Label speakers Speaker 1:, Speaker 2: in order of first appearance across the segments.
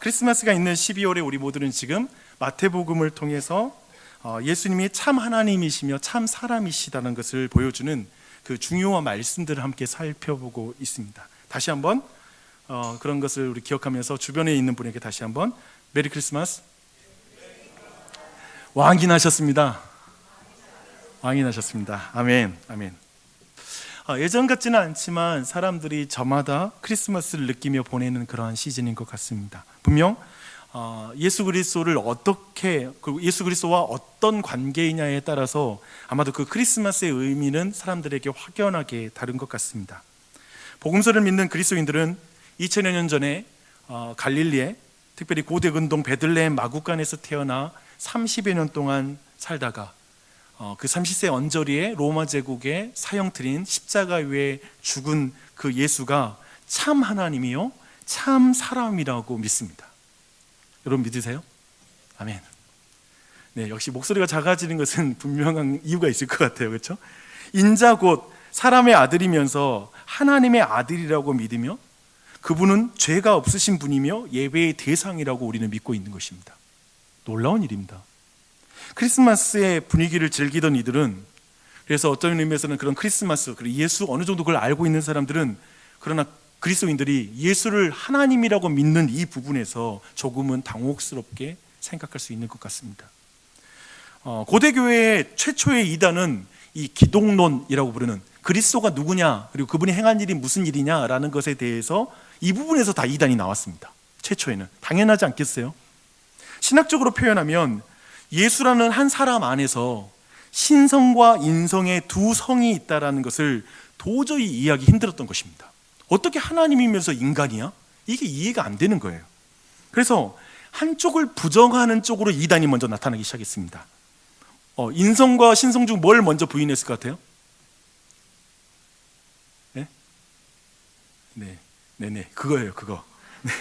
Speaker 1: 크리스마스가 있는 12월에 우리 모두는 지금 마태복음을 통해서 예수님이 참 하나님이시며 참 사람이시다는 것을 보여주는 그 중요한 말씀들을 함께 살펴보고 있습니다. 다시 한번 그런 것을 우리 기억하면서 주변에 있는 분에게 다시 한번 메리 크리스마스. 왕인하셨습니다. 왕인하셨습니다. 아멘, 아멘. 예전 같지는 않지만 사람들이 저마다 크리스마스를 느끼며 보내는 그러한 시즌인 것 같습니다. 분명 예수 그리스도를 어떻게, 그리고 예수 그리스도와 어떤 관계이냐에 따라서 아마도 그 크리스마스의 의미는 사람들에게 확연하게 다른 것 같습니다. 복음서를 믿는 그리스도인들은 2000여 년 전에 갈릴리에, 특별히 고대 근동 베들레헴 마구간에서 태어나 30여 년 동안 살다가 그 30세 언저리에 로마 제국의 사형틀인 십자가 위에 죽은 그 예수가 참 하나님이요 참 사람이라고 믿습니다. 여러분 믿으세요? 아멘. 네, 역시 목소리가 작아지는 것은 분명한 이유가 있을 것 같아요. 그렇죠? 인자 곧 사람의 아들이면서 하나님의 아들이라고 믿으며 그분은 죄가 없으신 분이며 예배의 대상이라고 우리는 믿고 있는 것입니다. 놀라운 일입니다. 크리스마스의 분위기를 즐기던 이들은, 그래서 어떤 의미에서는 그런 크리스마스, 그리고 예수 어느 정도 그걸 알고 있는 사람들은, 그러나 그리스도인들이 예수를 하나님이라고 믿는 이 부분에서 조금은 당혹스럽게 생각할 수 있는 것 같습니다. 고대 교회의 최초의 이단은 이 기독론이라고 부르는 그리스도가 누구냐, 그리고 그분이 행한 일이 무슨 일이냐라는 것에 대해서 이 부분에서 다 이단이 나왔습니다. 최초에는 당연하지 않겠어요? 신학적으로 표현하면 예수라는 한 사람 안에서 신성과 인성의 두 성이 있다는 것을 도저히 이해하기 힘들었던 것입니다. 어떻게 하나님이면서 인간이야? 이게 이해가 안 되는 거예요. 그래서 한쪽을 부정하는 쪽으로 이단이 먼저 나타나기 시작했습니다. 인성과 신성 중 뭘 먼저 부인했을 것 같아요? 네, 그거예요, 그거. 네.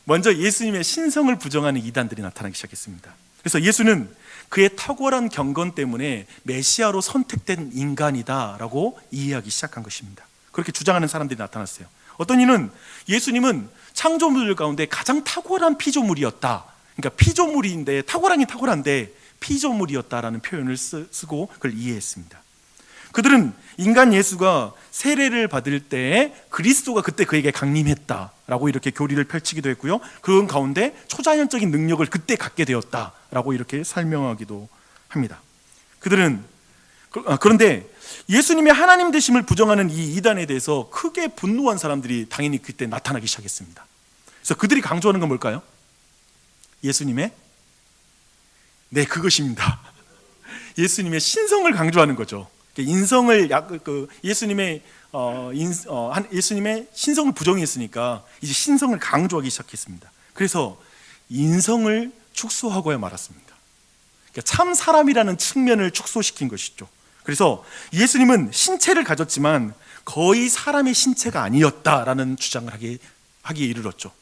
Speaker 1: 먼저 예수님의 신성을 부정하는 이단들이 나타나기 시작했습니다. 그래서 예수는 그의 탁월한 경건 때문에 메시아로 선택된 인간이다라고 이해하기 시작한 것입니다. 그렇게 주장하는 사람들이 나타났어요. 어떤 이는 예수님은 창조물 가운데 가장 탁월한 피조물이었다. 그러니까 피조물인데 탁월하긴 탁월한데 피조물이었다라는 표현을 쓰고 그걸 이해했습니다. 그들은 인간 예수가 세례를 받을 때 그리스도가 그때 그에게 강림했다라고 이렇게 교리를 펼치기도 했고요. 그 가운데 초자연적인 능력을 그때 갖게 되었다라고 이렇게 설명하기도 합니다. 그들은 그런데 예수님의 하나님 되심을 부정하는 이 이단에 대해서 크게 분노한 사람들이 당연히 그때 나타나기 시작했습니다. 그래서 그들이 강조하는 건 뭘까요? 예수님의 그것입니다. 예수님의 신성을 강조하는 거죠. 인성을 예수님의 신성을 부정했으니까 이제 신성을 강조하기 시작했습니다. 그래서 인성을 축소하고야 말았습니다. 그러니까 참 사람이라는 측면을 축소시킨 것이죠. 그래서 예수님은 신체를 가졌지만 거의 사람의 신체가 아니었다라는 주장을 하기에 이르렀죠.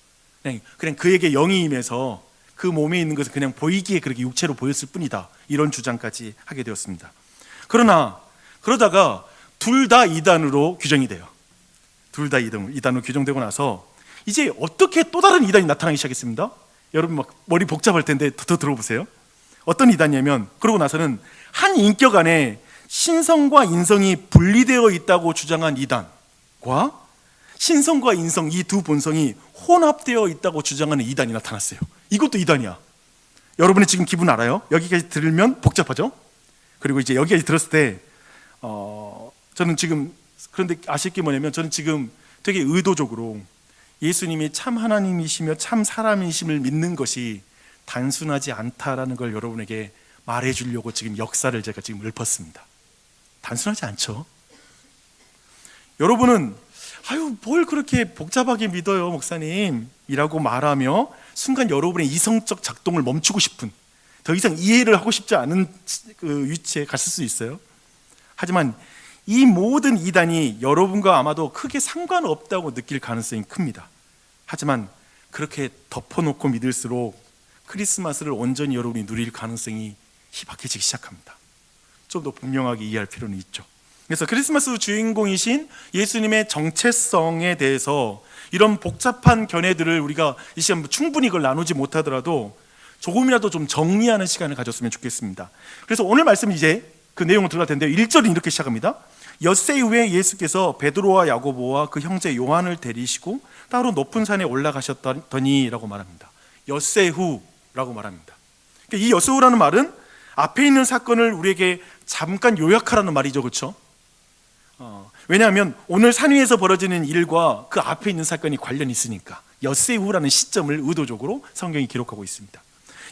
Speaker 1: 그냥 그에게 영이 임해서 그 몸에 있는 것을 그냥 보이기에 그렇게 육체로 보였을 뿐이다, 이런 주장까지 하게 되었습니다. 그러다가 둘 다 이단으로 규정이 돼요. 둘 다 이단으로 규정되고 나서 이제 어떻게 또 다른 이단이 나타나기 시작했습니다. 여러분 막 머리 복잡할 텐데 더 들어보세요. 어떤 이단이냐면, 그러고 나서는 한 인격 안에 신성과 인성이 분리되어 있다고 주장한 이단과 신성과 인성, 이 두 본성이 혼합되어 있다고 주장하는 이단이 나타났어요. 이것도 이단이야. 여러분이 지금 기분 알아요? 여기까지 들으면 복잡하죠? 그리고 이제 여기까지 들었을 때 저는 지금, 그런데 아실 게 뭐냐면, 저는 지금 되게 의도적으로 예수님이 참 하나님이시며 참 사람이심을 믿는 것이 단순하지 않다라는 걸 여러분에게 말해주려고 지금 역사를 제가 지금 읊었습니다. 단순하지 않죠? 여러분은 뭘 그렇게 복잡하게 믿어요, 목사님 이라고 말하며 순간 여러분의 이성적 작동을 멈추고 싶은, 더 이상 이해를 하고 싶지 않은 그 위치에 갔을 수 있어요. 하지만 이 모든 이단이 여러분과 아마도 크게 상관없다고 느낄 가능성이 큽니다. 하지만 그렇게 덮어놓고 믿을수록 크리스마스를 온전히 여러분이 누릴 가능성이 희박해지기 시작합니다. 좀 더 분명하게 이해할 필요는 있죠. 그래서 크리스마스 주인공이신 예수님의 정체성에 대해서 이런 복잡한 견해들을 우리가 이 시간 충분히 이걸 나누지 못하더라도 조금이라도 좀 정리하는 시간을 가졌으면 좋겠습니다. 그래서 오늘 말씀 이제 그 내용을 들어갈 텐데요. 1절은 이렇게 시작합니다. 엿새 후에 예수께서 베드로와 야고보와 그 형제 요한을 데리시고 따로 높은 산에 올라가셨더니 라고 말합니다. 엿새 후라고 말합니다. 그러니까 이 엿새 후라는 말은 앞에 있는 사건을 우리에게 잠깐 요약하라는 말이죠. 그렇죠? 왜냐하면 오늘 산 위에서 벌어지는 일과 그 앞에 있는 사건이 관련이 있으니까 엿새 후라는 시점을 의도적으로 성경이 기록하고 있습니다.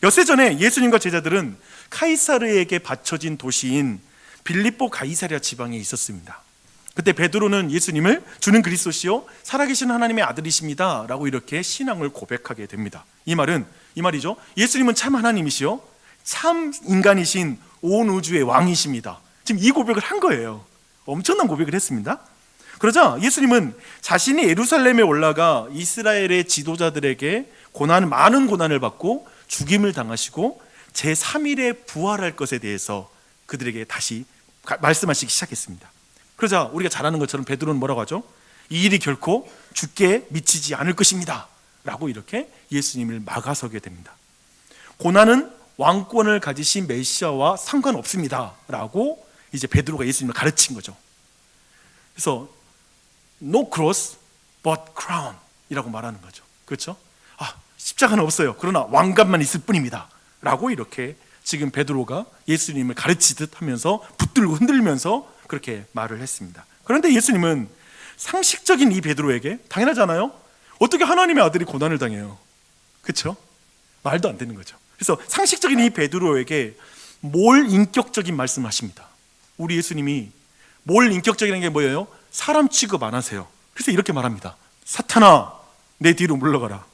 Speaker 1: 엿새 전에 예수님과 제자들은 카이사르에게 바쳐진 도시인 빌립보 가이사랴 지방에 있었습니다. 그때 베드로는 예수님을 주는 그리스도시요 살아계신 하나님의 아들이십니다 라고 이렇게 신앙을 고백하게 됩니다. 이 말이죠. 예수님은 참 하나님이시요 참 인간이신 온 우주의 왕이십니다. 지금 이 고백을 한 거예요. 엄청난 고백을 했습니다. 그러자 예수님은 자신이 예루살렘에 올라가 이스라엘의 지도자들에게 많은 고난을 받고 죽임을 당하시고 제3일에 부활할 것에 대해서 그들에게 다시 말씀하시기 시작했습니다. 그러자 우리가 잘 아는 것처럼 베드로는 뭐라고 하죠? 이 일이 결코 주께 미치지 않을 것입니다 라고 이렇게 예수님을 막아서게 됩니다. 고난은 왕권을 가지신 메시아와 상관없습니다 라고 이제 베드로가 예수님을 가르친 거죠. 그래서 No cross but crown 이라고 말하는 거죠. 그렇죠? 십자가는 없어요. 그러나 왕관만 있을 뿐입니다 라고 이렇게 지금 베드로가 예수님을 가르치듯 하면서 붙들고 흔들면서 그렇게 말을 했습니다. 그런데 예수님은 상식적인 이 베드로에게, 당연하잖아요, 어떻게 하나님의 아들이 고난을 당해요? 그렇죠? 말도 안 되는 거죠. 그래서 상식적인 이 베드로에게 뭘 인격적인 말씀을 하십니다. 우리 예수님이 뭘 인격적이라는 게 뭐예요? 사람 취급 안 하세요. 그래서 이렇게 말합니다. 사탄아, 내 뒤로 물러가라.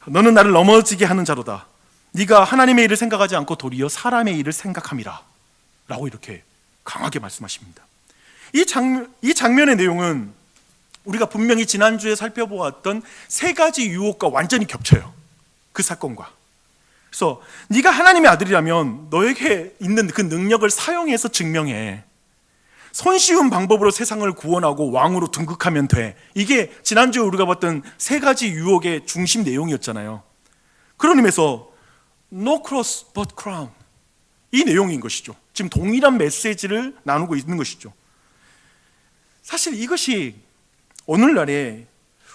Speaker 1: 너는 나를 넘어지게 하는 자로다. 네가 하나님의 일을 생각하지 않고 도리어 사람의 일을 생각함이라 라고 이렇게 강하게 말씀하십니다. 이 장면의 내용은 우리가 분명히 지난주에 살펴보았던 세 가지 유혹과 완전히 겹쳐요. 그 사건과. 그래서 네가 하나님의 아들이라면 너에게 있는 그 능력을 사용해서 증명해. 손쉬운 방법으로 세상을 구원하고 왕으로 등극하면 돼. 이게 지난주에 우리가 봤던 세 가지 유혹의 중심 내용이었잖아요. 그런 의미에서 No cross but crown, 이 내용인 것이죠. 지금 동일한 메시지를 나누고 있는 것이죠. 사실 이것이 오늘날에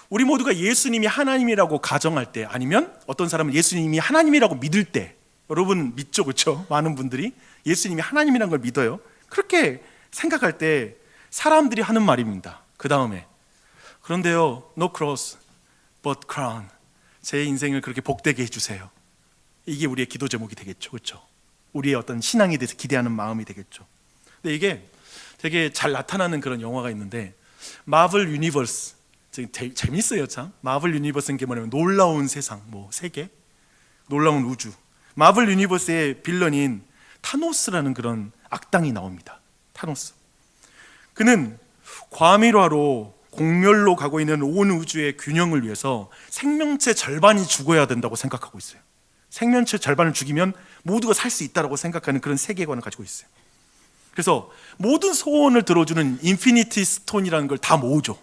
Speaker 1: 우리 모두가 예수님이 하나님이라고 가정할 때, 아니면 어떤 사람은 예수님이 하나님이라고 믿을 때, 여러분 믿죠, 그렇죠? 많은 분들이 예수님이 하나님이라는 걸 믿어요. 그렇게 생각할 때 사람들이 하는 말입니다. 그 다음에 그런데요, No cross but crown, 제 인생을 그렇게 복되게 해주세요. 이게 우리의 기도 제목이 되겠죠, 그렇죠? 우리의 어떤 신앙에 대해서 기대하는 마음이 되겠죠. 근데 이게 되게 잘 나타나는 그런 영화가 있는데, 마블 유니버스, 재밌어요 참. 마블 유니버스는 게 뭐냐면 놀라운 세상, 세계, 놀라운 우주. 마블 유니버스의 빌런인 타노스라는 그런 악당이 나옵니다. 타노스. 그는 과밀화로 공멸로 가고 있는 온 우주의 균형을 위해서 생명체 절반이 죽어야 된다고 생각하고 있어요. 생명체 절반을 죽이면 모두가 살 수 있다고 생각하는 그런 세계관을 가지고 있어요. 그래서 모든 소원을 들어주는 인피니티 스톤이라는 걸 다 모으죠.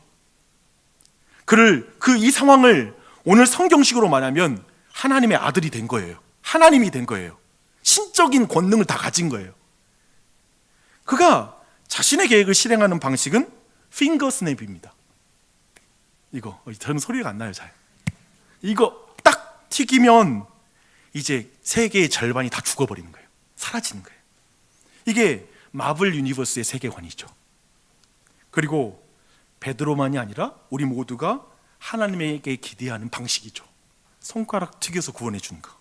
Speaker 1: 이 상황을 오늘 성경식으로 말하면 하나님의 아들이 된 거예요. 하나님이 된 거예요. 신적인 권능을 다 가진 거예요. 그가 자신의 계획을 실행하는 방식은 핑거 스냅입니다. 이거 저는 소리가 안 나요 잘. 이거 딱 튀기면 이제 세계의 절반이 다 죽어버리는 거예요. 사라지는 거예요. 이게 마블 유니버스의 세계관이죠. 그리고 베드로만이 아니라 우리 모두가 하나님에게 기대하는 방식이죠. 손가락 튀겨서 구원해 주는 거.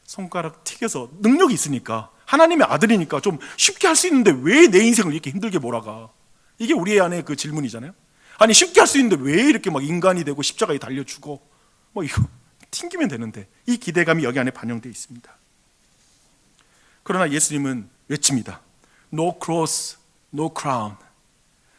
Speaker 1: 손가락 튀겨서 능력이 있으니까, 하나님의 아들이니까 좀 쉽게 할 수 있는데 왜 내 인생을 이렇게 힘들게 몰아가? 이게 우리 안에 그 질문이잖아요. 아니 쉽게 할 수 있는데 왜 이렇게 막 인간이 되고 십자가에 달려 죽어? 이거 튕기면 되는데, 이 기대감이 여기 안에 반영되어 있습니다. 그러나 예수님은 외칩니다. No cross, no crown.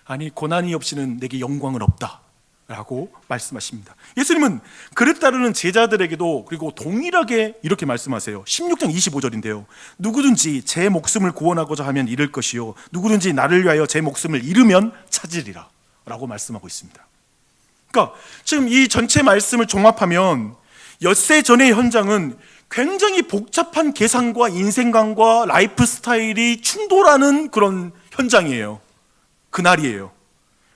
Speaker 1: 아니 고난이 없이는 내게 영광은 없다 라고 말씀하십니다. 예수님은 그를 따르는 제자들에게도 그리고 동일하게 이렇게 말씀하세요. 16장 25절인데요. 누구든지 제 목숨을 구원하고자 하면 잃을 것이요 누구든지 나를 위하여 제 목숨을 잃으면 찾으리라 라고 말씀하고 있습니다. 그러니까 지금 이 전체 말씀을 종합하면 엿새 전의 현장은 굉장히 복잡한 계산과 인생관과 라이프 스타일이 충돌하는 그런 현장이에요. 그날이에요.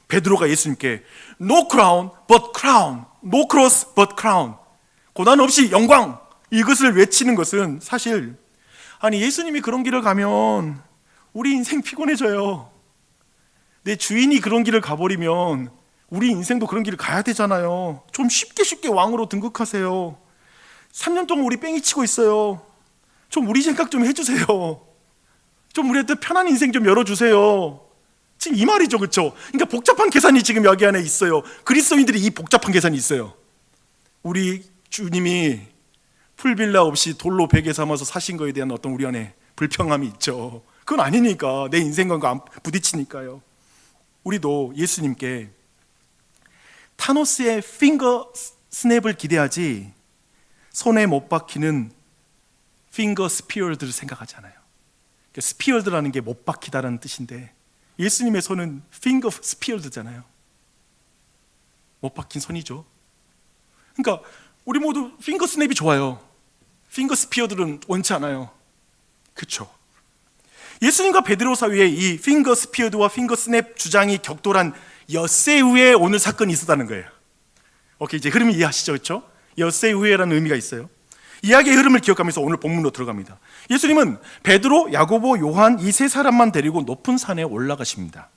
Speaker 1: 베드로가 예수님께 No crown but crown, no cross but crown, 고난 없이 영광, 이것을 외치는 것은 사실 아니 예수님이 그런 길을 가면 우리 인생 피곤해져요. 내 주인이 그런 길을 가버리면 우리 인생도 그런 길을 가야 되잖아요. 좀 쉽게 왕으로 등극하세요. 3년 동안 우리 뺑이 치고 있어요. 좀 우리 생각 좀 해주세요. 좀 우리한테 편한 인생 좀 열어주세요. 지금 이 말이죠, 그렇죠? 그러니까 복잡한 계산이 지금 여기 안에 있어요. 그리스도인들이 이 복잡한 계산이 있어요. 우리 주님이 풀빌라 없이 돌로 베개 삼아서 사신 거에 대한 어떤 우리 안에 불평함이 있죠. 그건 아니니까, 내 인생과 부딪히니까요. 우리도 예수님께 타노스의 핑거 스냅을 기대하지 손에 못 박히는 핑거 스피어드를 생각하지 않아요. 그러니까 스피어드라는 게 못 박히다라는 뜻인데 예수님의 손은 핑거 스피어드잖아요. 못 박힌 손이죠. 그러니까 우리 모두 핑거 스냅이 좋아요. 핑거 스피어드는 원치 않아요. 그렇죠? 예수님과 베드로 사이에 이 핑거 스피어드와 핑거 스냅 주장이 격돌한 엿새 후에 오늘 사건이 있었다는 거예요. 오케이, 이제 흐름이 이해하시죠? 그렇죠? 엿새 후에라는 의미가 있어요. 이야기의 흐름을 기억하면서 오늘 본문으로 들어갑니다. 예수님은 베드로, 야고보, 요한 이 세 사람만 데리고 높은 산에 올라가십니다.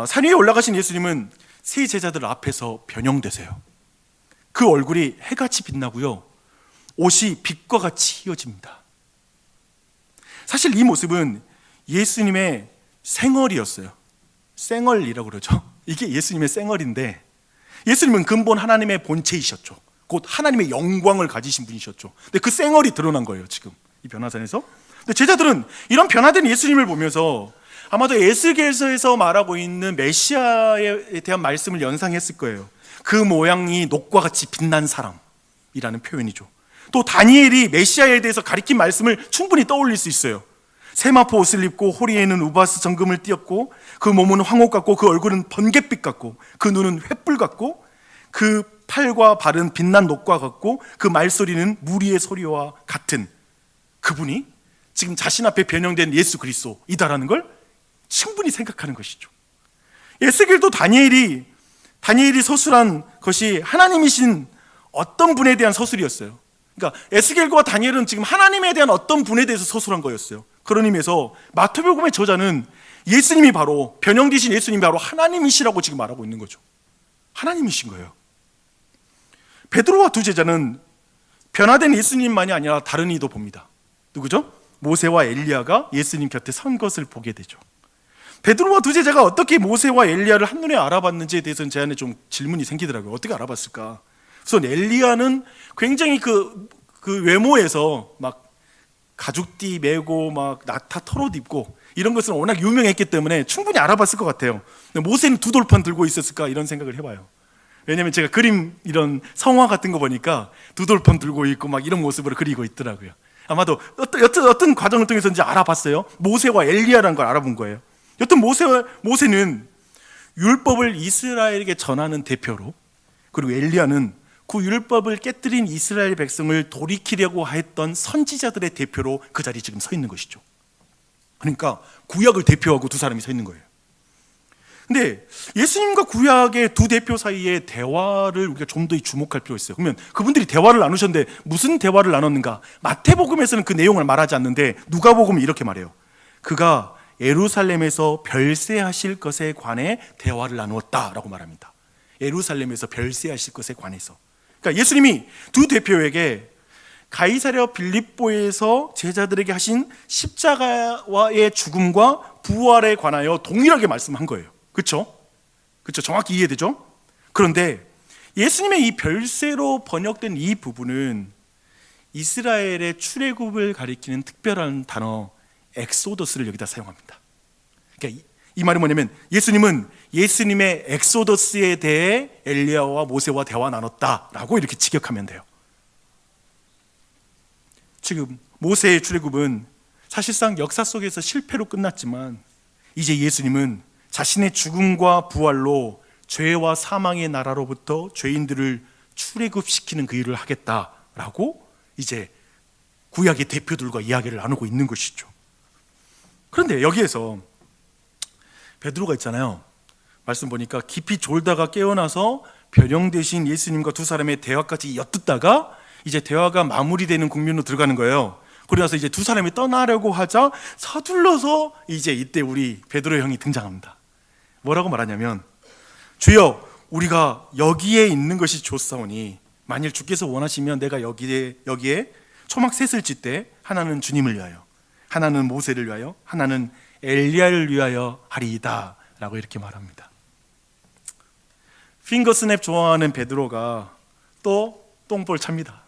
Speaker 1: 산 위에 올라가신 예수님은 세 제자들 앞에서 변형되세요. 그 얼굴이 해같이 빛나고요, 옷이 빛과 같이 휘어집니다. 사실 이 모습은 예수님의 생얼이었어요. 생얼이라고 그러죠. 이게 예수님의 생얼인데 예수님은 근본 하나님의 본체이셨죠. 곧 하나님의 영광을 가지신 분이셨죠. 근데 그 생얼이 드러난 거예요, 지금 이 변화산에서. 근데 제자들은 이런 변화된 예수님을 보면서 아마도 에스겔서에서 말하고 있는 메시아에 대한 말씀을 연상했을 거예요. 그 모양이 녹과 같이 빛난 사람이라는 표현이죠. 또 다니엘이 메시아에 대해서 가리킨 말씀을 충분히 떠올릴 수 있어요. 세마포 옷을 입고 호리에는 우바스 정금을 띄었고 그 몸은 황옥 같고 그 얼굴은 번갯빛 같고 그 눈은 횃불 같고 그 팔과 발은 빛난 녹과 같고 그 말소리는 무리의 소리와 같은 그분이 지금 자신 앞에 변형된 예수 그리스도이다라는 걸 충분히 생각하는 것이죠. 에스겔도 다니엘이 서술한 것이 하나님이신 어떤 분에 대한 서술이었어요. 그러니까 에스겔과 다니엘은 지금 하나님에 대한 어떤 분에 대해서 서술한 거였어요. 그런 의미에서 마태복음의 저자는 예수님이 바로 변형되신 예수님이 바로 하나님이시라고 지금 말하고 있는 거죠. 하나님이신 거예요. 베드로와 두 제자는 변화된 예수님만이 아니라 다른 이도 봅니다. 누구죠? 모세와 엘리야가 예수님 곁에 선 것을 보게 되죠. 베드로와 두 제자가 어떻게 모세와 엘리야를 한눈에 알아봤는지에 대해서는 제 안에 좀 질문이 생기더라고요. 어떻게 알아봤을까? 우선 엘리야는 굉장히 그 외모에서 막 가죽띠 메고 막 나타 털옷 입고 이런 것은 워낙 유명했기 때문에 충분히 알아봤을 것 같아요. 근데 모세는 두 돌판 들고 있었을까 이런 생각을 해봐요. 왜냐면 제가 그림 이런 성화 같은 거 보니까 두 돌판 들고 있고 막 이런 모습으로 그리고 있더라고요. 아마도 어떤 과정을 통해서 이제 알아봤어요. 모세와 엘리야라는 걸 알아본 거예요. 여튼 모세는 율법을 이스라엘에게 전하는 대표로, 그리고 엘리야는 그 율법을 깨뜨린 이스라엘 백성을 돌이키려고 했던 선지자들의 대표로 그 자리에 지금 서 있는 것이죠. 그러니까 구약을 대표하고 두 사람이 서 있는 거예요. 근데 예수님과 구약의 두 대표 사이의 대화를 우리가 좀 더 주목할 필요가 있어요. 그러면 그분들이 대화를 나누셨는데 무슨 대화를 나눴는가? 마태복음에서는 그 내용을 말하지 않는데 누가복음은 이렇게 말해요. 그가 예루살렘에서 별세하실 것에 관해 대화를 나누었다라고 말합니다. 예루살렘에서 별세하실 것에 관해서. 그러니까 예수님이 두 대표에게 가이사랴 빌립보에서 제자들에게 하신 십자가의 죽음과 부활에 관하여 동일하게 말씀한 거예요. 그렇죠? 정확히 이해되죠? 그런데 예수님의 이 별세로 번역된 이 부분은 이스라엘의 출애굽을 가리키는 특별한 단어 엑소더스를 여기다 사용합니다. 그러니까 이 말이 뭐냐면 예수님은 예수님의 엑소더스에 대해 엘리야와 모세와 대화 나눴다라고 이렇게 직역하면 돼요. 지금 모세의 출애굽은 사실상 역사 속에서 실패로 끝났지만 이제 예수님은 자신의 죽음과 부활로 죄와 사망의 나라로부터 죄인들을 출애굽시키는 그 일을 하겠다라고 이제 구약의 대표들과 이야기를 나누고 있는 것이죠. 그런데 여기에서 베드로가 있잖아요. 말씀 보니까 깊이 졸다가 깨어나서 변형 되신 예수님과 두 사람의 대화까지 엿듣다가 이제 대화가 마무리되는 국면으로 들어가는 거예요. 그러고 나서 이제 두 사람이 떠나려고 하자 서둘러서 이제 이때 우리 베드로 형이 등장합니다. 뭐라고 말하냐면 주여 우리가 여기에 있는 것이 좋사오니 만일 주께서 원하시면 내가 여기에 초막 셋을 짓되 하나는 주님을 위하여 하나는 모세를 위하여 하나는 엘리야를 위하여 하리이다 라고 이렇게 말합니다. 핑거스냅 좋아하는 베드로가 또 똥볼 찹니다.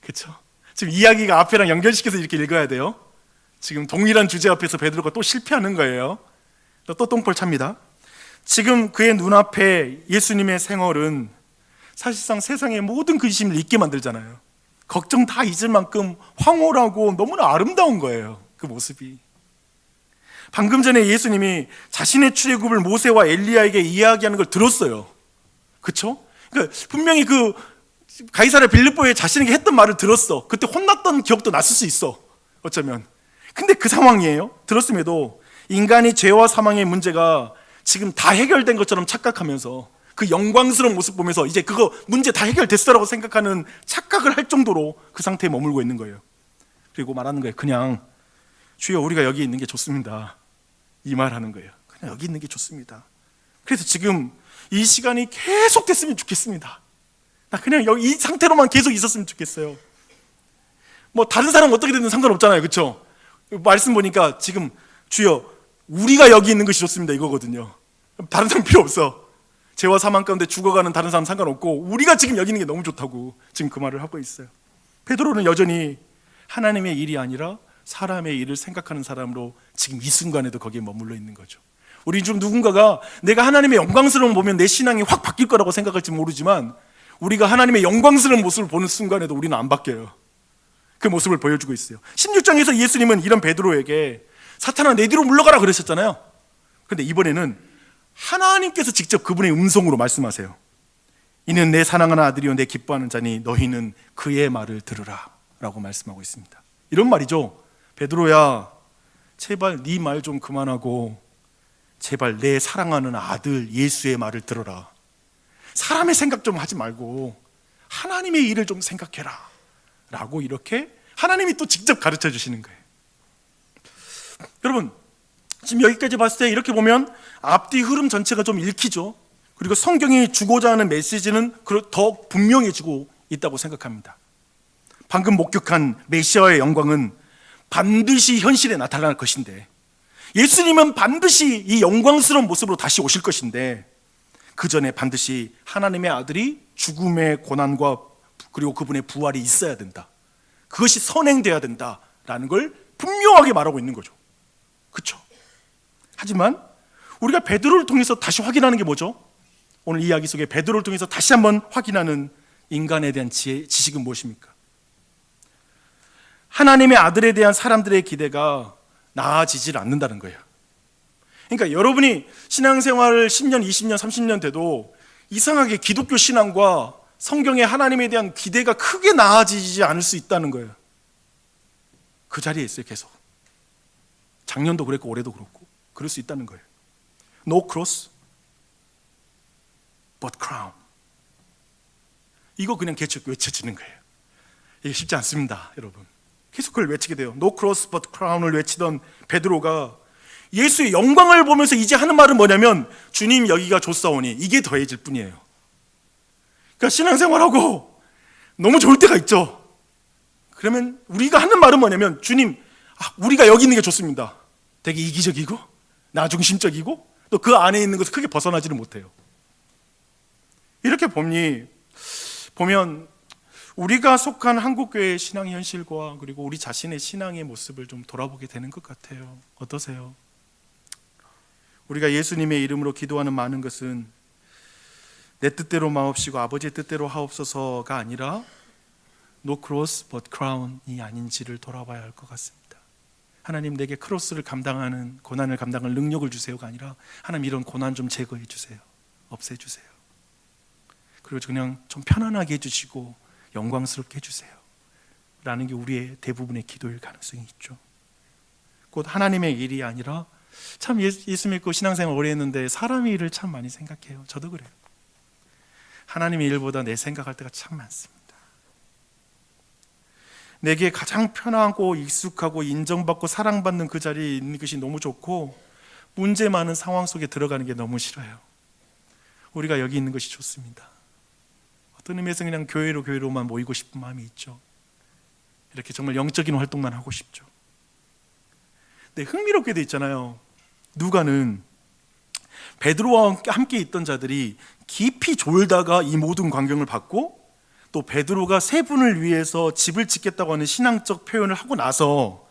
Speaker 1: 그렇죠? 지금 이야기가 앞에랑 연결시켜서 이렇게 읽어야 돼요. 지금 동일한 주제 앞에서 베드로가 또 실패하는 거예요. 또 똥볼 찹니다. 지금 그의 눈앞에 예수님의 생얼은 사실상 세상의 모든 근심을 잊게 만들잖아요. 걱정 다 잊을 만큼 황홀하고 너무나 아름다운 거예요. 그 모습이. 방금 전에 예수님이 자신의 출애굽을 모세와 엘리야에게 이야기하는 걸 들었어요. 그렇죠? 그러니까 분명히 그 가이사랴 빌립보에 자신에게 했던 말을 들었어. 그때 혼났던 기억도 났을 수 있어. 어쩌면. 근데 그 상황이에요. 들었음에도 인간이 죄와 사망의 문제가 지금 다 해결된 것처럼 착각하면서 그 영광스러운 모습 보면서 이제 그거 문제 다 해결됐어라고 생각하는 착각을 할 정도로 그 상태에 머물고 있는 거예요. 그리고 말하는 거예요. 그냥 주여 우리가 여기 있는 게 좋습니다. 이 말하는 거예요. 그냥 여기 있는 게 좋습니다. 그래서 지금 이 시간이 계속 됐으면 좋겠습니다. 나 그냥 여기 이 상태로만 계속 있었으면 좋겠어요. 뭐 다른 사람 어떻게 되든 상관없잖아요. 그렇죠? 말씀 보니까 지금 주여 우리가 여기 있는 것이 좋습니다 이거거든요. 다른 사람 필요 없어. 죄와 사망 가운데 죽어가는 다른 사람 상관없고 우리가 지금 여기 있는 게 너무 좋다고 지금 그 말을 하고 있어요. 베드로는 여전히 하나님의 일이 아니라 사람의 일을 생각하는 사람으로 지금 이 순간에도 거기에 머물러 있는 거죠. 우리 중 누군가가 내가 하나님의 영광스러움 보면 내 신앙이 확 바뀔 거라고 생각할지 모르지만 우리가 하나님의 영광스러운 모습을 보는 순간에도 우리는 안 바뀌어요. 그 모습을 보여주고 있어요. 16장에서 예수님은 이런 베드로에게 사탄아 내 뒤로 물러가라 그러셨잖아요. 그런데 이번에는 하나님께서 직접 그분의 음성으로 말씀하세요. 이는 내 사랑하는 아들이요 내 기뻐하는 자니 너희는 그의 말을 들으라 라고 말씀하고 있습니다. 이런 말이죠. 베드로야 제발 네 말 좀 그만하고 제발 내 사랑하는 아들 예수의 말을 들어라. 사람의 생각 좀 하지 말고 하나님의 일을 좀 생각해라 라고 이렇게 하나님이 또 직접 가르쳐 주시는 거예요. 여러분 지금 여기까지 봤을 때 이렇게 보면 앞뒤 흐름 전체가 좀 읽히죠. 그리고 성경이 주고자 하는 메시지는 더 분명해지고 있다고 생각합니다. 방금 목격한 메시아의 영광은 반드시 현실에 나타날 것인데 예수님은 반드시 이 영광스러운 모습으로 다시 오실 것인데 그 전에 반드시 하나님의 아들이 죽음의 고난과 그리고 그분의 부활이 있어야 된다. 그것이 선행돼야 된다라는 걸 분명하게 말하고 있는 거죠. 그렇죠? 하지만 우리가 베드로를 통해서 다시 확인하는 게 뭐죠? 오늘 이야기 속에 베드로를 통해서 다시 한번 확인하는 인간에 대한 지식은 무엇입니까? 하나님의 아들에 대한 사람들의 기대가 나아지질 않는다는 거예요. 그러니까 여러분이 신앙생활을 10년, 20년, 30년 돼도 이상하게 기독교 신앙과 성경의 하나님에 대한 기대가 크게 나아지지 않을 수 있다는 거예요. 그 자리에 있어요. 계속. 작년도 그랬고 올해도 그렇고 그럴 수 있다는 거예요. No cross but crown. 이거 그냥 계속 외쳐지는 거예요. 이게 쉽지 않습니다, 여러분. 계속 그걸 외치게 돼요. No cross but crown을 외치던 베드로가 예수의 영광을 보면서 이제 하는 말은 뭐냐면 주님 여기가 좋사오니 이게 더해질 뿐이에요. 그러니까 신앙생활하고 너무 좋을 때가 있죠. 그러면 우리가 하는 말은 뭐냐면 주님 우리가 여기 있는 게 좋습니다. 되게 이기적이고 나 중심적이고 또 그 안에 있는 것을 크게 벗어나지는 못해요. 이렇게 보면 우리가 속한 한국교회의 신앙 현실과 그리고 우리 자신의 신앙의 모습을 좀 돌아보게 되는 것 같아요. 어떠세요? 우리가 예수님의 이름으로 기도하는 많은 것은 내 뜻대로 마옵시고 아버지의 뜻대로 하옵소서가 아니라 No cross but crown이 아닌지를 돌아봐야 할 것 같습니다. 하나님, 내게 크로스를 감당하는, 고난을 감당할 능력을 주세요가 아니라 하나님, 이런 고난 좀 제거해 주세요, 없애주세요. 그리고 그냥 좀 편안하게 해주시고 영광스럽게 해주세요 라는 게 우리의 대부분의 기도일 가능성이 있죠. 곧 하나님의 일이 아니라, 참 예수 믿고 신앙생활 오래 했는데 사람의 일을 참 많이 생각해요. 저도 그래요. 하나님의 일보다 내 생각할 때가 참 많습니다. 내게 가장 편하고 익숙하고 인정받고 사랑받는 그 자리에 있는 것이 너무 좋고, 문제 많은 상황 속에 들어가는 게 너무 싫어요. 우리가 여기 있는 것이 좋습니다. 어떤 의미에서 그냥 교회로만 모이고 싶은 마음이 있죠. 이렇게 정말 영적인 활동만 하고 싶죠. 근데 흥미롭게도 있잖아요. 누가는 베드로와 함께 있던 자들이 깊이 졸다가 이 모든 광경을 받고, 또 베드로가 세 분을 위해서 집을 짓겠다고 하는 신앙적 표현을 하고 나서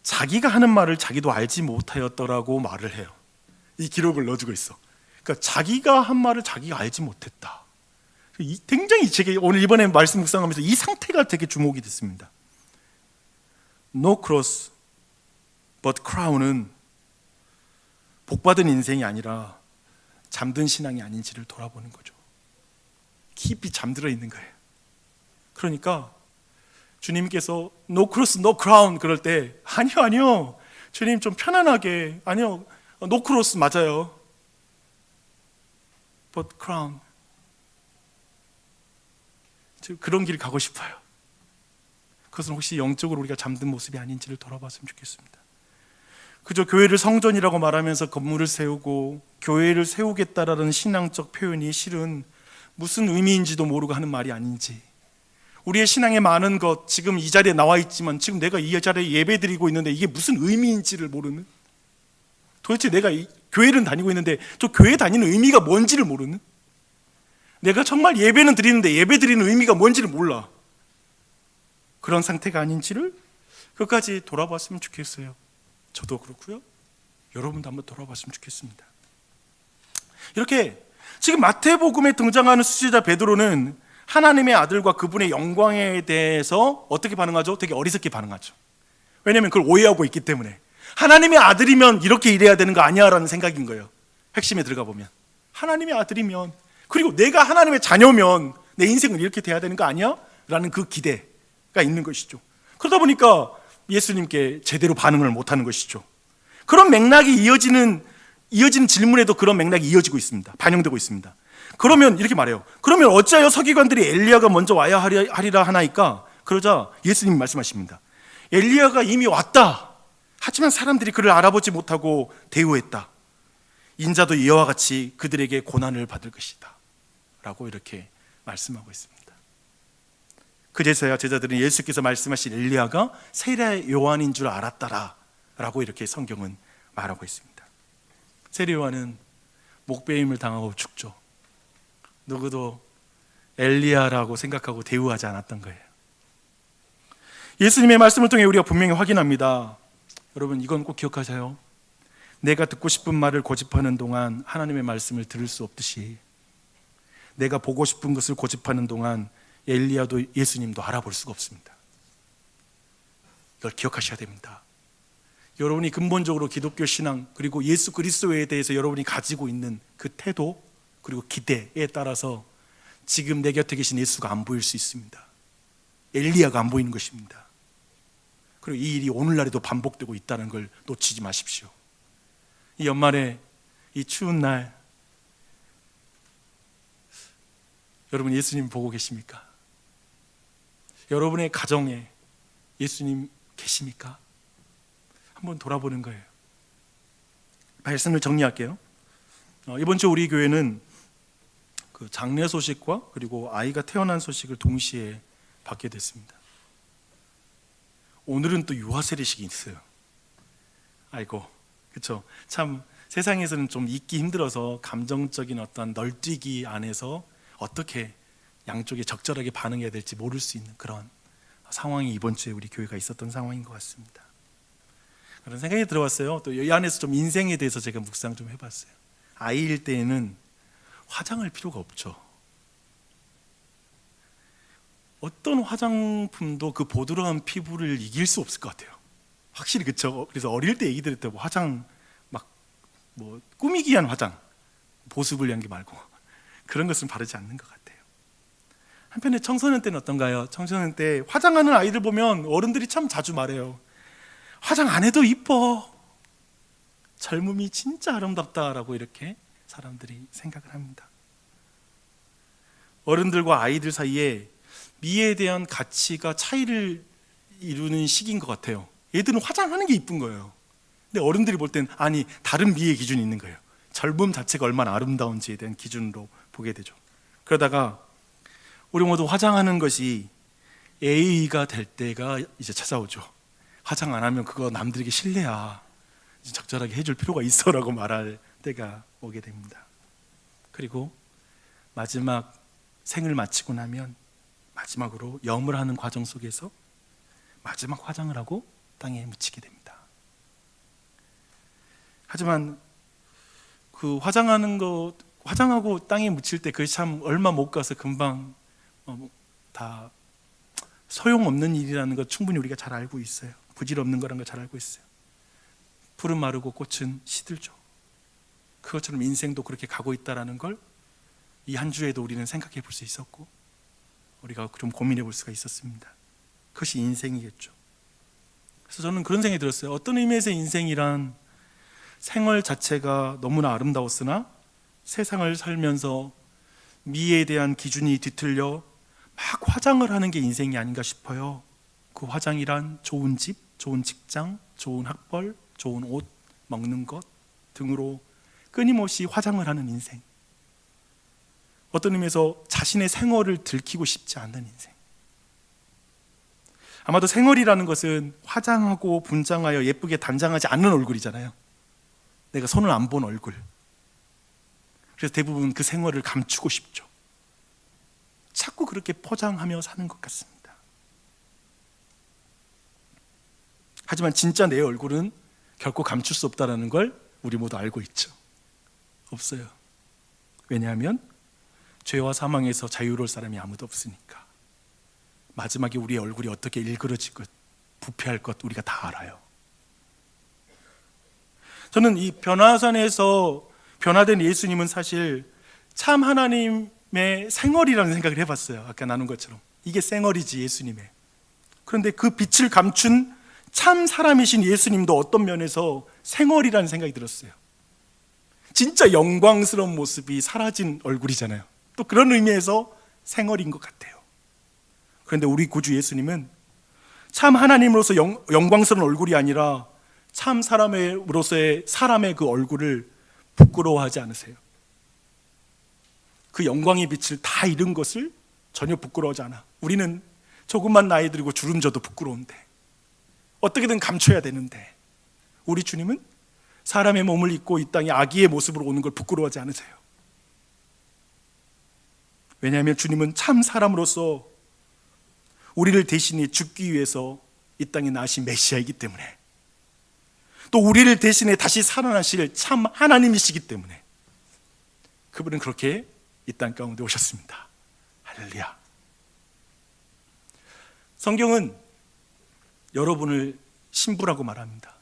Speaker 1: 자기가 하는 말을 자기도 알지 못하였더라고 말을 해요. 이 기록을 넣어주고 있어. 그러니까 자기가 한 말을 자기가 알지 못했다. 굉장히 제게 오늘 이번에 말씀 묵상하면서 이 상태가 되게 주목이 됐습니다. No cross but crown은 복받은 인생이 아니라 잠든 신앙이 아닌지를 돌아보는 거죠. 깊이 잠들어 있는 거예요. 그러니까 주님께서 No cross, no crown 그럴 때 아니요 주님 좀 편안하게, 아니요 No cross 맞아요, but crown, 그런 길 가고 싶어요. 그것은 혹시 영적으로 우리가 잠든 모습이 아닌지를 돌아봤으면 좋겠습니다. 그저 교회를 성전이라고 말하면서 건물을 세우고 교회를 세우겠다라는 신앙적 표현이 실은 무슨 의미인지도 모르고 하는 말이 아닌지, 우리의 신앙의 많은 것, 지금 이 자리에 나와 있지만 지금 내가 이 자리에 예배 드리고 있는데 이게 무슨 의미인지를 모르는, 도대체 내가 이 교회를 다니고 있는데 저 교회 다니는 의미가 뭔지를 모르는, 내가 정말 예배는 드리는데 예배 드리는 의미가 뭔지를 몰라, 그런 상태가 아닌지를 끝까지 돌아봤으면 좋겠어요. 저도 그렇고요, 여러분도 한번 돌아봤으면 좋겠습니다. 이렇게 지금 마태복음에 등장하는 수제자 베드로는 하나님의 아들과 그분의 영광에 대해서 어떻게 반응하죠? 되게 어리석게 반응하죠. 왜냐하면 그걸 오해하고 있기 때문에. 하나님의 아들이면 이렇게 일해야 되는 거 아니야 라는 생각인 거예요. 핵심에 들어가 보면 하나님의 아들이면, 그리고 내가 하나님의 자녀면 내 인생은 이렇게 돼야 되는 거 아니야? 라는 그 기대가 있는 것이죠. 그러다 보니까 예수님께 제대로 반응을 못하는 것이죠. 그런 맥락이 이어지는 질문에도 그런 맥락이 이어지고 있습니다. 반영되고 있습니다. 그러면 이렇게 말해요. 그러면 어찌하여 서기관들이 엘리야가 먼저 와야 하리라 하나이까? 그러자 예수님이 말씀하십니다. 엘리야가 이미 왔다. 하지만 사람들이 그를 알아보지 못하고 대우했다. 인자도 이와 같이 그들에게 고난을 받을 것이다 라고 이렇게 말씀하고 있습니다. 그제서야 제자들은 예수께서 말씀하신 엘리야가 세례 요한인 줄 알았다라 라고 이렇게 성경은 말하고 있습니다. 세례 요한은 목배임을 당하고 죽죠. 누구도 엘리야라고 생각하고 대우하지 않았던 거예요. 예수님의 말씀을 통해 우리가 분명히 확인합니다. 여러분, 이건 꼭 기억하세요. 내가 듣고 싶은 말을 고집하는 동안 하나님의 말씀을 들을 수 없듯이, 내가 보고 싶은 것을 고집하는 동안 엘리야도 예수님도 알아볼 수가 없습니다. 이걸 기억하셔야 됩니다. 여러분이 근본적으로 기독교 신앙 그리고 예수 그리스도에 대해서 여러분이 가지고 있는 그 태도 그리고 기대에 따라서 지금 내 곁에 계신 예수가 안 보일 수 있습니다. 엘리야가 안 보이는 것입니다. 그리고 이 일이 오늘날에도 반복되고 있다는 걸 놓치지 마십시오. 이 연말에 이 추운 날 여러분 예수님 보고 계십니까? 여러분의 가정에 예수님 계십니까? 한번 돌아보는 거예요. 말씀을 정리할게요. 이번 주 우리 교회는 그 장례 소식과 그리고 아이가 태어난 소식을 동시에 받게 됐습니다. 오늘은 또 유아 세례식이 있어요. 아이고, 그렇죠. 참 세상에서는 좀 잊기 힘들어서 감정적인 어떤 널뛰기 안에서 어떻게 양쪽에 적절하게 반응해야 될지 모를 수 있는 그런 상황이 이번 주에 우리 교회가 있었던 상황인 것 같습니다. 그런 생각이 들어왔어요. 또 이 안에서 좀 인생에 대해서 제가 묵상 좀 해봤어요. 아이일 때에는 화장할 필요가 없죠. 어떤 화장품도 그 보드라운 피부를 이길 수 없을 것 같아요. 확실히 그렇죠. 그래서 어릴 때 얘기들 때 뭐 화장 막 뭐 꾸미기 위한 화장, 보습을 위한 게 말고 그런 것은 바르지 않는 것 같아요. 한편에 청소년 때는 어떤가요? 청소년 때 화장하는 아이들 보면 어른들이 참 자주 말해요. 화장 안 해도 이뻐. 젊음이 진짜 아름답다라고 이렇게 사람들이 생각을 합니다. 어른들과 아이들 사이에 미에 대한 가치가 차이를 이루는 시기인 것 같아요. 얘들은 화장하는 게 이쁜 거예요. 근데 어른들이 볼 땐 아니 다른 미의 기준이 있는 거예요. 젊음 자체가 얼마나 아름다운지에 대한 기준으로 보게 되죠. 그러다가 우리 모두 화장하는 것이 예의가 될 때가 이제 찾아오죠. 화장 안 하면 그거 남들에게 실례야. 적절하게 해줄 필요가 있어라고 말할 때가 오게 됩니다. 그리고 마지막 생을 마치고 나면 마지막으로 염을 하는 과정 속에서 마지막 화장을 하고 땅에 묻히게 됩니다. 하지만 그 화장하고 땅에 묻힐 때 그게 참 얼마 못 가서 금방 다 소용없는 일이라는 것 충분히 우리가 잘 알고 있어요. 부질없는 거라는 걸 잘 알고 있어요. 풀은 마르고 꽃은 시들죠. 그것처럼 인생도 그렇게 가고 있다는 걸 이 한 주에도 우리는 생각해 볼 수 있었고 우리가 좀 고민해 볼 수가 있었습니다. 그것이 인생이겠죠. 그래서 저는 그런 생각이 들었어요. 어떤 의미에서 인생이란 생활 자체가 너무나 아름다웠으나 세상을 살면서 미에 대한 기준이 뒤틀려 막 화장을 하는 게 인생이 아닌가 싶어요. 그 화장이란 좋은 집, 좋은 직장, 좋은 학벌, 좋은 옷, 먹는 것 등으로 끊임없이 화장을 하는 인생. 어떤 의미에서 자신의 생얼을 들키고 싶지 않는 인생. 아마도 생얼이라는 것은 화장하고 분장하여 예쁘게 단장하지 않는 얼굴이잖아요. 내가 손을 안 본 얼굴. 그래서 대부분 그 생얼을 감추고 싶죠. 자꾸 그렇게 포장하며 사는 것 같습니다. 하지만 진짜 내 얼굴은 결코 감출 수 없다는 걸 우리 모두 알고 있죠. 없어요. 왜냐하면 죄와 사망에서 자유로울 사람이 아무도 없으니까. 마지막에 우리의 얼굴이 어떻게 일그러질 것, 부패할 것 우리가 다 알아요. 저는 이 변화산에서 변화된 예수님은 사실 참 하나님의 생얼이라는 생각을 해봤어요. 아까 나눈 것처럼 이게 생얼이지 예수님의. 그런데 그 빛을 감춘 참 사람이신 예수님도 어떤 면에서 생얼이라는 생각이 들었어요. 진짜 영광스러운 모습이 사라진 얼굴이잖아요. 또 그런 의미에서 생얼인 것 같아요. 그런데 우리 구주 예수님은 참 하나님으로서 영광스러운 얼굴이 아니라 참 사람으로서의 사람의 그 얼굴을 부끄러워하지 않으세요. 그 영광의 빛을 다 잃은 것을 전혀 부끄러워하지 않아. 우리는 조금만 나이 들고 주름져도 부끄러운데 어떻게든 감춰야 되는데 우리 주님은 사람의 몸을 입고 이 땅에 아기의 모습으로 오는 걸 부끄러워하지 않으세요. 왜냐하면 주님은 참 사람으로서 우리를 대신해 죽기 위해서 이 땅에 나신 메시아이기 때문에, 또 우리를 대신해 다시 살아나실 참 하나님이시기 때문에 그분은 그렇게 이 땅 가운데 오셨습니다. 할렐루야. 성경은 여러분을 신부라고 말합니다.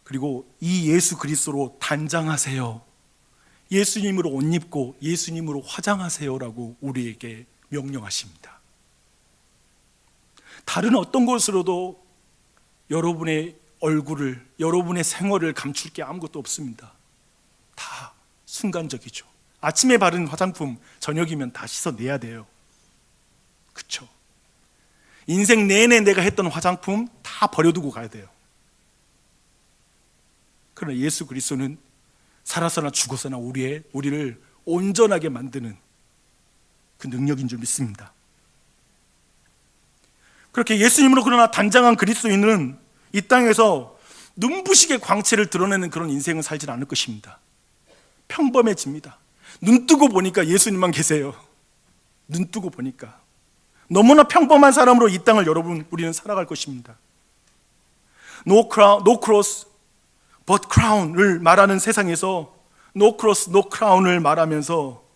Speaker 1: 그리고 이 예수 그리스도로 단장하세요. 예수님으로 옷 입고 예수님으로 화장하세요라고 우리에게 명령하십니다. 다른 어떤 것으로도 여러분의 얼굴을, 여러분의 생활을 감출 게 아무것도 없습니다. 다 순간적이죠. 아침에 바른 화장품 저녁이면 다 씻어내야 돼요. 그렇죠? 인생 내내 내가 했던 화장품 다 버려두고 가야 돼요. 그러나 예수 그리스도는 살아서나 죽어서나 우리를 온전하게 만드는 그 능력인 줄 믿습니다. 그렇게 예수님으로 그러나 단장한 그리스도인은 이 땅에서 눈부시게 광채를 드러내는 그런 인생을 살지 않을 것입니다. 평범해집니다. 눈 뜨고 보니까 예수님만 계세요. 눈 뜨고 보니까 너무나 평범한 사람으로 이 땅을 우리는 살아갈 것입니다. No crown, no cross, but crown을 말하는 세상에서 No cross, no crown을 말하면서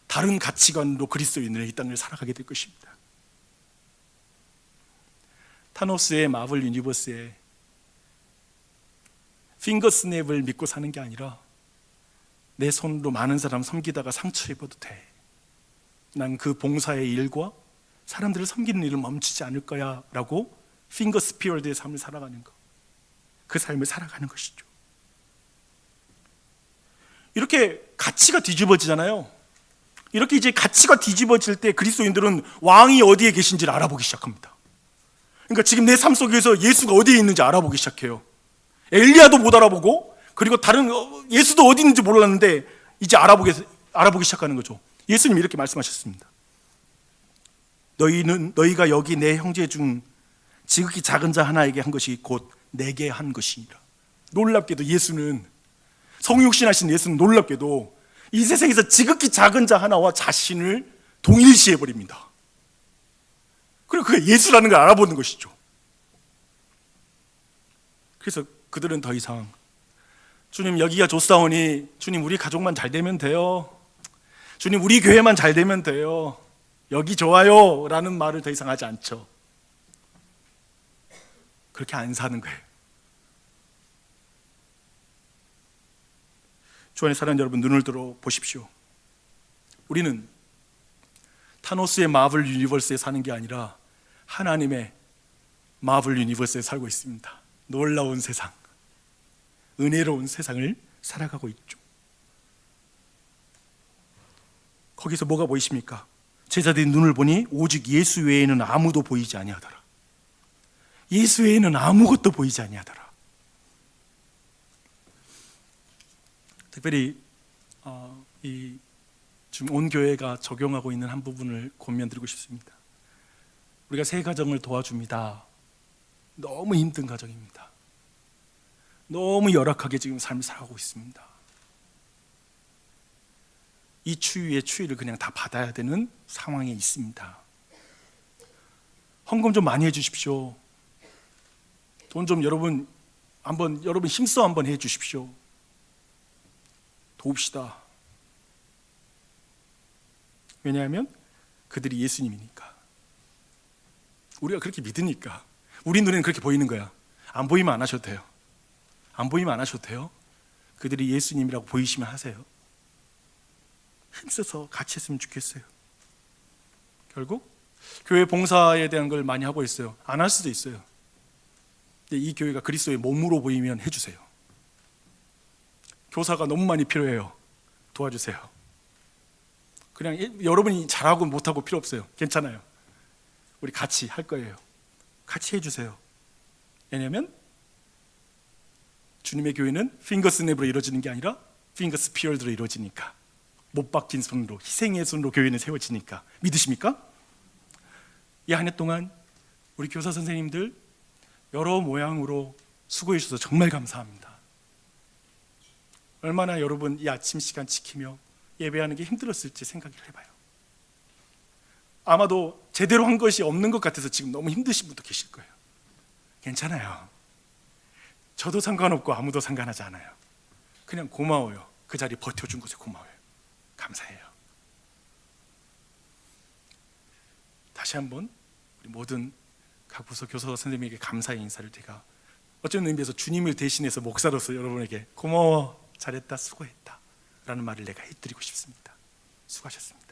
Speaker 1: 다른 가치관으로 그리스도인의 이 땅을 살아가게 될 것입니다. 타노스의 마블 유니버스에 핑거 스냅을 믿고 사는 게 아니라 내 손으로 많은 사람 섬기다가 상처 입어도 돼. 난 그 봉사의 일과 사람들을 섬기는 일을 멈추지 않을 거야 라고 핑거 스피어드의 삶을 살아가는 것, 그 삶을 살아가는 것이죠. 이렇게 가치가 뒤집어지잖아요. 이렇게 이제 가치가 뒤집어질 때 그리스도인들은 왕이 어디에 계신지를 알아보기 시작합니다. 그러니까 지금 내 삶 속에서 예수가 어디에 있는지 알아보기 시작해요. 엘리야도 못 알아보고, 그리고 다른 예수도 어디 있는지 몰랐는데 이제 알아보기 시작하는 거죠. 예수님이 이렇게 말씀하셨습니다. 너희가 여기 내 형제 중 지극히 작은 자 하나에게 한 것이 곧 내게 한 것이니라. 놀랍게도 예수는, 성육신하신 예수는 놀랍게도 이 세상에서 지극히 작은 자 하나와 자신을 동일시해버립니다. 그리고 그게 예수라는 걸 알아보는 것이죠. 그래서 그들은 더 이상 주님 여기가 좋사오니 주님 우리 가족만 잘 되면 돼요, 주님 우리 교회만 잘 되면 돼요, 여기 좋아요 라는 말을 더 이상 하지 않죠. 그렇게 안 사는 거예요. 주 안에 사는 여러분, 눈을 들어 보십시오. 우리는 타노스의 마블 유니버스에 사는 게 아니라 하나님의 마블 유니버스에 살고 있습니다. 놀라운 세상, 은혜로운 세상을 살아가고 있죠. 거기서 뭐가 보이십니까? 제자들이 눈을 보니 오직 예수 외에는 아무도 보이지 아니하더라. 예수 외에는 아무것도 보이지 아니하더라. 특별히 지금 온 교회가 적용하고 있는 한 부분을 권면드리고 싶습니다. 우리가 새 가정을 도와줍니다. 너무 힘든 가정입니다. 너무 열악하게 지금 삶을 살아가고 있습니다. 이 추위의 추위를 그냥 다 받아야 되는 상황에 있습니다. 헌금 좀 많이 해주십시오. 돈 좀 여러분 힘써 한번 해주십시오. 도웁시다. 왜냐하면 그들이 예수님이니까, 우리가 그렇게 믿으니까. 우리 눈에는 그렇게 보이는 거야. 안 보이면 안 하셔도 돼요. 안 보이면 안 하셔도 돼요. 그들이 예수님이라고 보이시면 하세요. 힘써서 같이 했으면 좋겠어요. 결국 교회 봉사에 대한 걸 많이 하고 있어요. 안 할 수도 있어요. 근데 이 교회가 그리스도의 몸으로 보이면 해주세요. 교사가 너무 많이 필요해요. 도와주세요. 그냥 여러분이 잘하고 못하고 필요 없어요. 괜찮아요. 우리 같이 할 거예요. 같이 해주세요. 왜냐하면 주님의 교회는 핑거 스냅으로 이루어지는 게 아니라 핑거 스피어드로 이루어지니까, 못 박힌 손으로, 희생의 손으로 교회는 세워지니까. 믿으십니까? 이 한 해 동안 우리 교사 선생님들 여러 모양으로 수고해 주셔서 정말 감사합니다. 얼마나 여러분 이 아침 시간 지키며 예배하는 게 힘들었을지 생각을 해봐요. 아마도 제대로 한 것이 없는 것 같아서 지금 너무 힘드신 분도 계실 거예요. 괜찮아요. 저도 상관없고 아무도 상관하지 않아요. 그냥 고마워요. 그 자리 버텨준 것에 고마워요. 감사해요. 다시 한번 우리 모든 각 부서 교사 선생님에게 감사의 인사를 제가 어쩌는 의미에서 주님을 대신해서 목사로서 여러분에게 고마워, 잘했다, 수고했다 라는 말을 내가 해드리고 싶습니다. 수고하셨습니다.